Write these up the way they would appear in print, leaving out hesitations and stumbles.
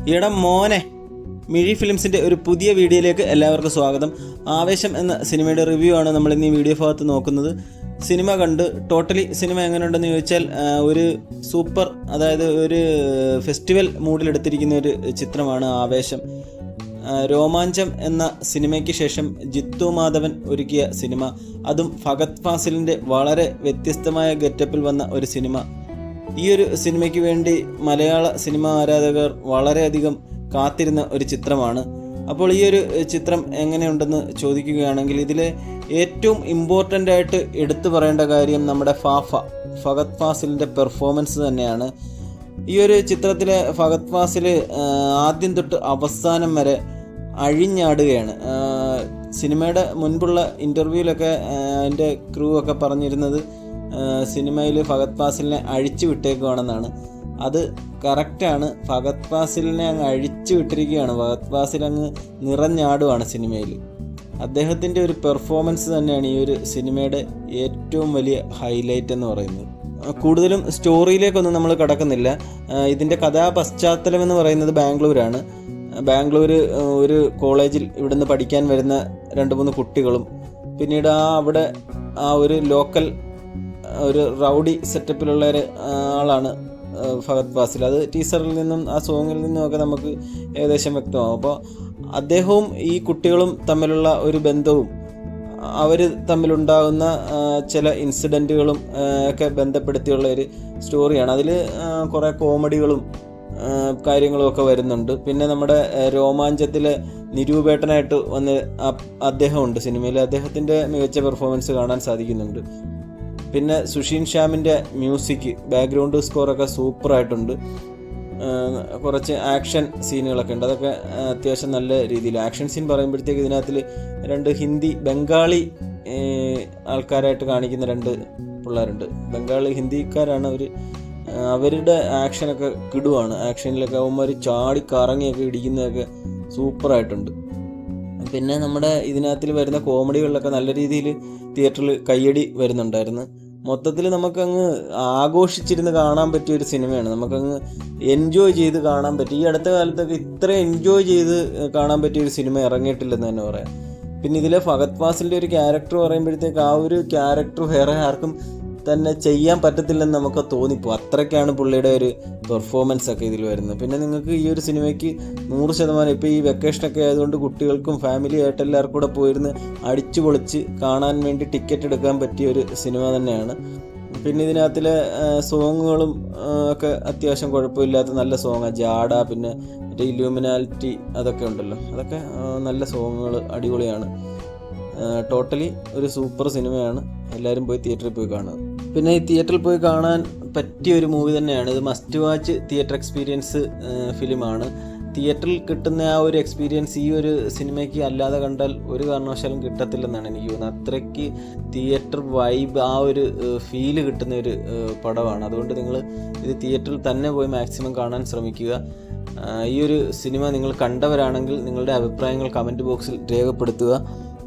ഈയിടെ മോനെ മിഴി ഫിലിംസിൻ്റെ ഒരു പുതിയ വീഡിയോയിലേക്ക് എല്ലാവർക്കും സ്വാഗതം. ആവേശം എന്ന സിനിമയുടെ റിവ്യൂ ആണ് നമ്മൾ ഇന്ന് ഈ വീഡിയോ ഭാഗത്ത് നോക്കുന്നത്. സിനിമ കണ്ട് ടോട്ടലി സിനിമ എങ്ങനെയുണ്ടെന്ന് ചോദിച്ചാൽ ഒരു സൂപ്പർ, അതായത് ഒരു ഫെസ്റ്റിവൽ മൂഡിലെടുത്തിരിക്കുന്ന ഒരു ചിത്രമാണ് ആവേശം. രോമാഞ്ചം എന്ന സിനിമയ്ക്ക് ശേഷം ജിത്തു മാധവൻ ഒരുക്കിയ സിനിമ, അതും ഫഹദ് ഫാസിലിൻ്റെ വളരെ വ്യത്യസ്തമായ ഗെറ്റപ്പിൽ വന്ന ഒരു സിനിമ. ഈ ഒരു സിനിമയ്ക്ക് വേണ്ടി മലയാള സിനിമാ ആരാധകർ വളരെയധികം കാത്തിരുന്ന ഒരു ചിത്രമാണ്. അപ്പോൾ ഈ ഒരു ചിത്രം എങ്ങനെയുണ്ടെന്ന് ചോദിക്കുകയാണെങ്കിൽ ഇതിലെ ഏറ്റവും ഇമ്പോർട്ടൻ്റ് ആയിട്ട് എടുത്തു പറയേണ്ട കാര്യം നമ്മുടെ ഫഹദ് ഫാസിലിൻ്റെ പെർഫോമൻസ് തന്നെയാണ്. ഈ ഒരു ചിത്രത്തിലെ ഫഹദ് ഫാസിൽ ആദ്യം തൊട്ട് അവസാനം വരെ അഴിഞ്ഞാടുകയാണ്. സിനിമയുടെ മുൻപുള്ള ഇൻ്റർവ്യൂവിലൊക്കെ അതിൻ്റെ ക്രൂ ഒക്കെ പറഞ്ഞിരുന്നത് സിനിമയിൽ ഫഹദ് ഫാസിലിനെ അഴിച്ചു വിട്ടേക്കുവാണെന്നാണ്. അത് കറക്റ്റാണ്. ഫഹദ് ഫാസിലിനെ അങ്ങ് അഴിച്ചു വിട്ടിരിക്കുകയാണ്. ഫഹദ് ഫാസിൽ അങ്ങ് നിറഞ്ഞാടുവാണ് സിനിമയിൽ. അദ്ദേഹത്തിൻ്റെ ഒരു പെർഫോമൻസ് തന്നെയാണ് ഈ ഒരു സിനിമയുടെ ഏറ്റവും വലിയ ഹൈലൈറ്റ് എന്ന് പറയുന്നത്. കൂടുതലും സ്റ്റോറിയിലേക്കൊന്നും നമ്മൾ കടക്കുന്നില്ല. ഇതിൻ്റെ കഥാപശ്ചാത്തലം എന്ന് പറയുന്നത് ബാംഗ്ലൂരാണ്. ബാംഗ്ലൂർ ഒരു കോളേജിൽ ഇവിടുന്ന് പഠിക്കാൻ വരുന്ന 2-3 കുട്ടികളും പിന്നീട് അവിടെ ഒരു ലോക്കൽ ഒരു റൗഡി സെറ്റപ്പിലുള്ള ഒരു ആളാണ് ഫഹദ് ഫാസിൽ. അത് ടീസറിൽ നിന്നും ആ സോങ്ങിൽ നിന്നുമൊക്കെ നമുക്ക് ഏകദേശം വ്യക്തമാകും. അപ്പോൾ അദ്ദേഹവും ഈ കുട്ടികളും തമ്മിലുള്ള ഒരു ബന്ധവും അവർ തമ്മിലുണ്ടാകുന്ന ചില ഇൻസിഡൻറ്റുകളും ഒക്കെ ബന്ധപ്പെടുത്തിയുള്ള ഒരു സ്റ്റോറിയാണ്. അതിൽ കുറേ കോമഡികളും കാര്യങ്ങളും ഒക്കെ വരുന്നുണ്ട്. പിന്നെ നമ്മുടെ രോമാഞ്ചത്തിലെ നിരൂപേട്ടനായിട്ട് വന്ന് അദ്ദേഹമുണ്ട് സിനിമയിൽ. അദ്ദേഹത്തിൻ്റെ മികച്ച പെർഫോമൻസ് കാണാൻ സാധിക്കുന്നുണ്ട്. പിന്നെ സുഷീൻ ശ്യാമിൻ്റെ മ്യൂസിക്, ബാക്ക്ഗ്രൗണ്ട് സ്കോറൊക്കെ സൂപ്പറായിട്ടുണ്ട്. കുറച്ച് ആക്ഷൻ സീനുകളൊക്കെ ഉണ്ട്. അതൊക്കെ അത്യാവശ്യം നല്ല രീതിയിൽ. ആക്ഷൻ സീൻ പറയുമ്പോഴത്തേക്ക് ഇതിനകത്തിൽ 2 ഹിന്ദി ബംഗാളി ആൾക്കാരായിട്ട് കാണിക്കുന്ന 2 പിള്ളേരുണ്ട്. ബംഗാളി ഹിന്ദിക്കാരാണ് അവർ. അവരുടെ ആക്ഷനൊക്കെ കിടുവാണ്. ആക്ഷനിലൊക്കെ അവന്മാർ ചാടി കറങ്ങിയൊക്കെ ഇടിക്കുന്നതൊക്കെ സൂപ്പറായിട്ടുണ്ട്. പിന്നെ നമ്മുടെ ഇതിനകത്തിൽ വരുന്ന കോമഡികളിലൊക്കെ നല്ല രീതിയിൽ തിയേറ്ററിൽ കയ്യടി വരുന്നുണ്ടായിരുന്നു. മൊത്തത്തിൽ നമുക്കങ്ങ് ആഘോഷിച്ചിരുന്ന് കാണാൻ പറ്റിയ ഒരു സിനിമയാണ്. നമുക്കങ്ങ് എൻജോയ് ചെയ്ത് കാണാൻ പറ്റും. ഈ അടുത്ത കാലത്തൊക്കെ ഇത്ര എൻജോയ് ചെയ്ത് കാണാൻ പറ്റിയൊരു സിനിമ ഇറങ്ങിയിട്ടില്ലെന്ന് തന്നെ പറയാം. പിന്നെ ഇതിലെ ഫഹദ് ഫാസിലിൻ്റെ ഒരു ക്യാരക്ടർ പറയുമ്പോഴത്തേക്ക് ആ ഒരു ക്യാരക്ടർ വേറെ ആർക്കും തന്നെ ചെയ്യാൻ പറ്റത്തില്ലെന്ന് നമുക്ക് തോന്നിപ്പോ. അത്രയ്ക്കാണ് പുള്ളിയുടെ ഒരു പെർഫോമൻസ് ഒക്കെ ഇതിൽ വരുന്നത്. പിന്നെ നിങ്ങൾക്ക് ഈ ഒരു സിനിമയ്ക്ക് 100% ഇപ്പോൾ ഈ വെക്കേഷനൊക്കെ ആയതുകൊണ്ട് കുട്ടികൾക്കും ഫാമിലി ആയിട്ട് എല്ലാവർക്കും കൂടെ പോയിരുന്ന് അടിച്ചു പൊളിച്ച് കാണാൻ വേണ്ടി ടിക്കറ്റ് എടുക്കാൻ പറ്റിയ ഒരു സിനിമ തന്നെയാണ്. പിന്നെ ഇതിനകത്തിലെ സോങ്ങുകളും ഒക്കെ അത്യാവശ്യം കുഴപ്പമില്ലാത്ത നല്ല സോങ്ങാണ്. ജാഡ, പിന്നെ മറ്റേ ഇലൂമിനാലിറ്റി, അതൊക്കെ ഉണ്ടല്ലോ, അതൊക്കെ നല്ല സോങ്ങുകൾ, അടിപൊളിയാണ്. ടോട്ടലി ഒരു സൂപ്പർ സിനിമയാണ്. എല്ലാവരും പോയി തിയേറ്ററിൽ പോയി കാണുക. പിന്നെ ഈ തിയേറ്ററിൽ പോയി കാണാൻ പറ്റിയ ഒരു മൂവി തന്നെയാണ് ഇത്. മസ്റ്റ് വാച്ച് തിയേറ്റർ എക്സ്പീരിയൻസ് ഫിലിമാണ്. തിയേറ്ററിൽ കിട്ടുന്ന ആ ഒരു എക്സ്പീരിയൻസ് ഈ ഒരു സിനിമയ്ക്ക് അല്ലാതെ കണ്ടാൽ ഒരു കാരണവശാലും കിട്ടത്തില്ലെന്നാണ് എനിക്ക് തോന്നുന്നത്. അത്രയ്ക്ക് തിയേറ്റർ വൈബ്, ആ ഒരു ഫീല് കിട്ടുന്ന ഒരു പടമാണ്. അതുകൊണ്ട് നിങ്ങൾ ഇത് തിയേറ്ററിൽ തന്നെ പോയി മാക്സിമം കാണാൻ ശ്രമിക്കുക. ഈ ഒരു സിനിമ നിങ്ങൾ കണ്ടവരാണെങ്കിൽ നിങ്ങളുടെ അഭിപ്രായങ്ങൾ കമൻറ്റ് ബോക്സിൽ രേഖപ്പെടുത്തുക.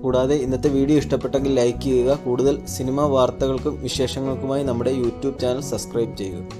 കൂടാതെ ഇന്നത്തെ വീഡിയോ ഇഷ്ടപ്പെട്ടെങ്കിൽ ലൈക്ക് ചെയ്യുക. കൂടുതൽ സിനിമ വാർത്തകൾക്കും വിശേഷങ്ങൾക്കുമായി നമ്മുടെ യൂട്യൂബ് ചാനൽ സബ്സ്ക്രൈബ് ചെയ്യുക.